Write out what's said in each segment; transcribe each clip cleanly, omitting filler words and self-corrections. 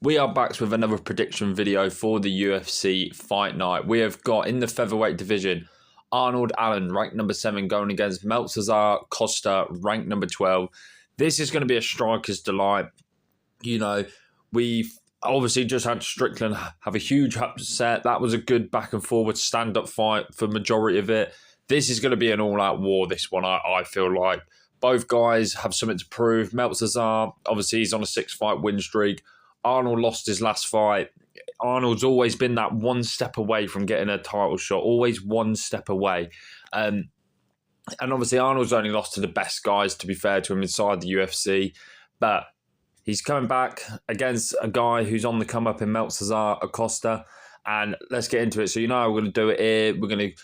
We are back with another prediction video for the UFC fight night. We have got in the featherweight division, Arnold Allen, ranked number 7, going against Melquizael Costa, ranked number 12. This is going to be a striker's delight. You know, we've obviously just had Strickland have a huge upset. That was a good back and forward stand-up fight for majority of it. This is going to be an all-out war, this one, I feel like. Both guys have something to prove. Melquizael, obviously, he's on a 6-fight win streak. Arnold lost his last fight. Arnold's always been that one step away from getting a title shot, always one step away. And obviously, Arnold's only lost to the best guys, to be fair to him, inside the UFC. But he's coming back against a guy who's on the come-up in Melquizael Costa. And let's get into it. So you know how we're going to do it here. We're going to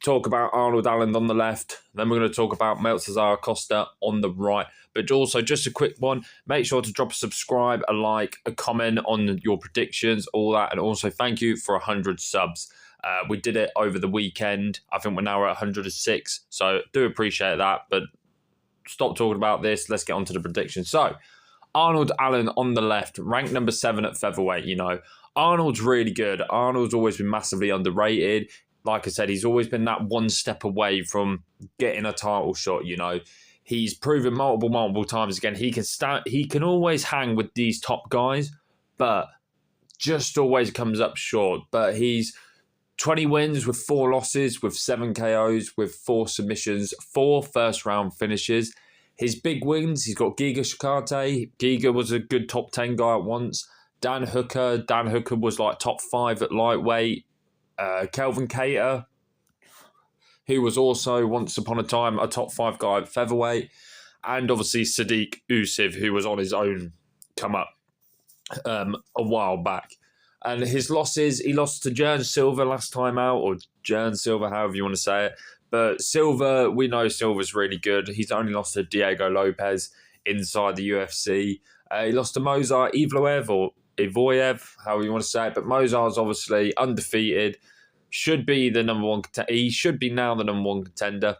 talk about Arnold Allen on the left. Then we're going to talk about Melquizael Costa on the right. But also, just a quick one, make sure to drop a subscribe, a like, a comment on your predictions, all that. And also, thank you for 100 subs. We did it over the weekend. I think we're now at 106. So, do appreciate that. But stop talking about this. Let's get on to the predictions. So, Arnold Allen on the left, ranked number 7 at featherweight, you know. Arnold's really good. Arnold's always been massively underrated. Like I said, he's always been that one step away from getting a title shot, you know. He's proven multiple times again. He can always hang with these top guys, but just always comes up short. But he's 20 wins with 4 losses, with 7 KOs, with 4 submissions, 4 first-round finishes. His big wins, he's got Giga Shikate. Giga was a good top 10 guy at once. Dan Hooker was like top 5 at lightweight. Kelvin Cater, who was also once upon a time a top 5 guy at featherweight, and obviously Sadiq Usif, who was on his own come up a while back. And his losses, he lost to Jern Silva last time out, or Jern Silva, however you want to say it. But Silva, we know Silva's really good. He's only lost to Diego Lopez inside the UFC. He lost to Mozart Evloev, or Ivoyev, however you want to say it. But Mozart's obviously undefeated. Should be the number 1 contender. He should be now the number 1 contender.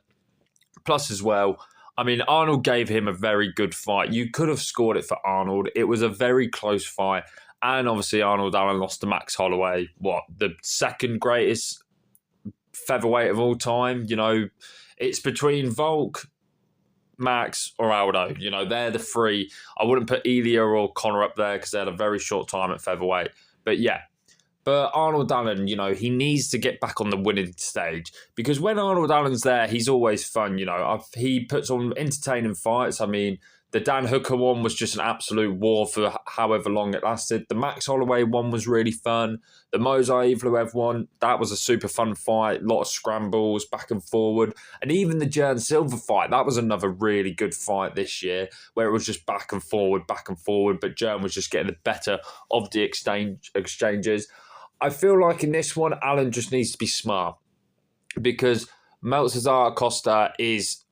Plus as well, I mean, Arnold gave him a very good fight. You could have scored it for Arnold. It was a very close fight. And obviously Arnold Allen lost to Max Holloway. The second greatest featherweight of all time? You know, it's between Volk, Max or Aldo. You know, they're the 3. I wouldn't put Elia or Connor up there because they had a very short time at featherweight. But yeah. But Arnold Allen, you know, he needs to get back on the winning stage. Because when Arnold Allen's there, he's always fun, you know. He puts on entertaining fights. I mean, the Dan Hooker one was just an absolute war for however long it lasted. The Max Holloway one was really fun. The Mozart Evloev one, that was a super fun fight. A lot of scrambles, back and forward. And even the Jern Silva fight, that was another really good fight this year, where it was just back and forward. But Jern was just getting the better of the exchanges. I feel like in this one, Allen just needs to be smart. Because Melquizael Costa is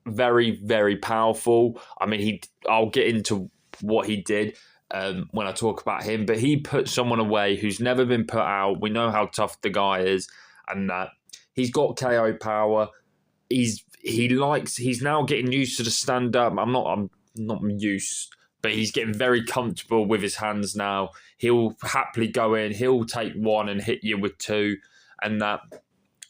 very, very powerful. I mean, I'll get into what he did when I talk about him, but he put someone away who's never been put out. We know how tough the guy is, and that he's got KO power. He's now getting used to the stand up. I'm not used, but he's getting very comfortable with his hands now. He'll happily go in. He'll take 1 and hit you with 2, and that.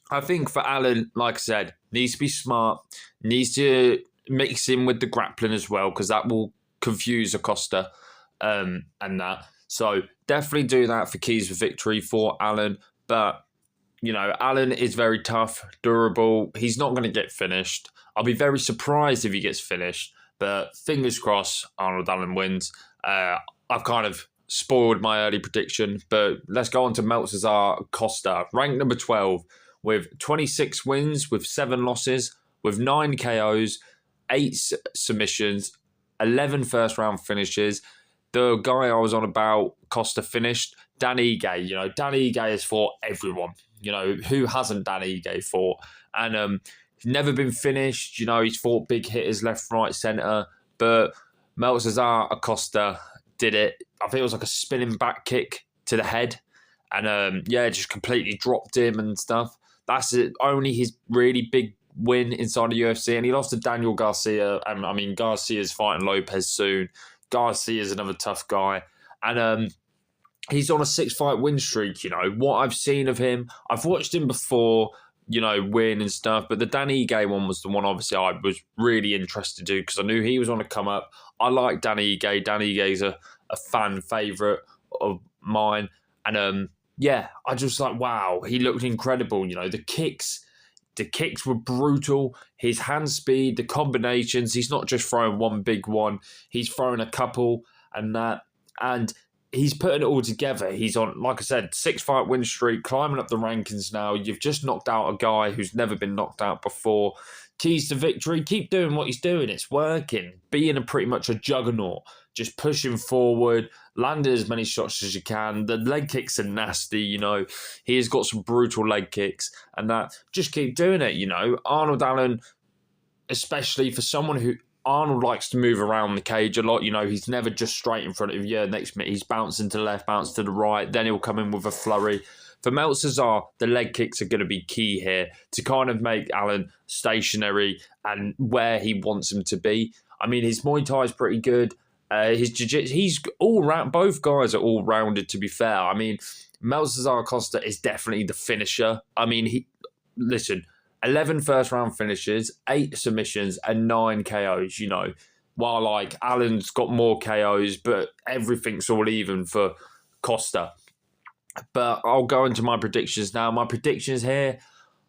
I think for Allen, like I said, needs to be smart, needs to mix in with the grappling as well, because that will confuse Acosta and that. So definitely do that for keys for victory for Allen. But, you know, Allen is very tough, durable. He's not going to get finished. I'll be very surprised if he gets finished. But fingers crossed, Arnold Allen wins. I've kind of spoiled my early prediction. But let's go on to Melquizael Costa, ranked number 12. With 26 wins, with 7 losses, with 9 KOs, 8 submissions, 11 first-round finishes. The guy I was on about, Costa, finished. Dan Ige. You know, Dan Ige has fought everyone. You know, who hasn't Dan Ige fought? And he's never been finished. You know, he's fought big hitters left, right, centre. But Melquizael Costa did it. I think it was like a spinning back kick to the head. And, just completely dropped him and stuff. That's it. Only his really big win inside the UFC. And he lost to Daniel Garcia. And I mean, Garcia's fighting Lopez soon. Garcia's another tough guy. And he's on a 6-fight win streak. What I've seen of him, I've watched him before, win and stuff. But the Dan Ige one was the one, obviously, I was really interested in because I knew he was on a come up. I like Dan Ige. Dan Ige's a fan favourite of mine. And yeah, I just like, wow, he looked incredible. The kicks were brutal. His hand speed, the combinations, he's not just throwing one big one. He's throwing a couple and that. And he's putting it all together. He's on, like I said, 6-fight win streak, climbing up the rankings now. You've just knocked out a guy who's never been knocked out before. Keys to victory, keep doing what he's doing. It's working. Being pretty much a juggernaut. Just pushing forward, landing as many shots as you can. The leg kicks are nasty, He has got some brutal leg kicks. And that, just keep doing it, Arnold Allen, especially for someone who, Arnold likes to move around the cage a lot. He's never just straight in front of you. Next minute, he's bouncing to the left, bouncing to the right. Then he'll come in with a flurry. For Melquizael, the leg kicks are going to be key here to kind of make Allen stationary and where he wants him to be. I mean, his Muay Thai is pretty good. His jiu-jitsu, he's all round. Both guys are all rounded, to be fair. I mean, Melquizael Costa is definitely the finisher. I mean, listen, 11 first-round finishes, 8 submissions, and 9 KOs, While, like, Allen's got more KOs, but everything's all even for Costa. But I'll go into my predictions now. My predictions here,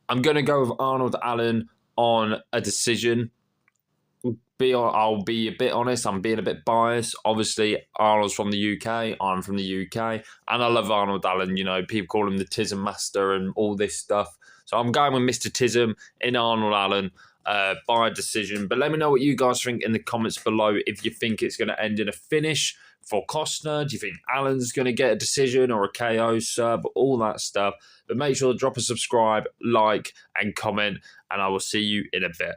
I'm going to go with Arnold Allen on a decision. I'll be a bit honest, I'm being a bit biased. Obviously, Arnold's from the UK, I'm from the UK, and I love Arnold Allen. People call him the Tism Master and all this stuff. So I'm going with Mr. Tism in Arnold Allen by decision. But let me know what you guys think in the comments below. If you think it's going to end in a finish for Costa, do you think Allen's going to get a decision or a KO sub, all that stuff. But make sure to drop a subscribe, like, and comment, and I will see you in a bit.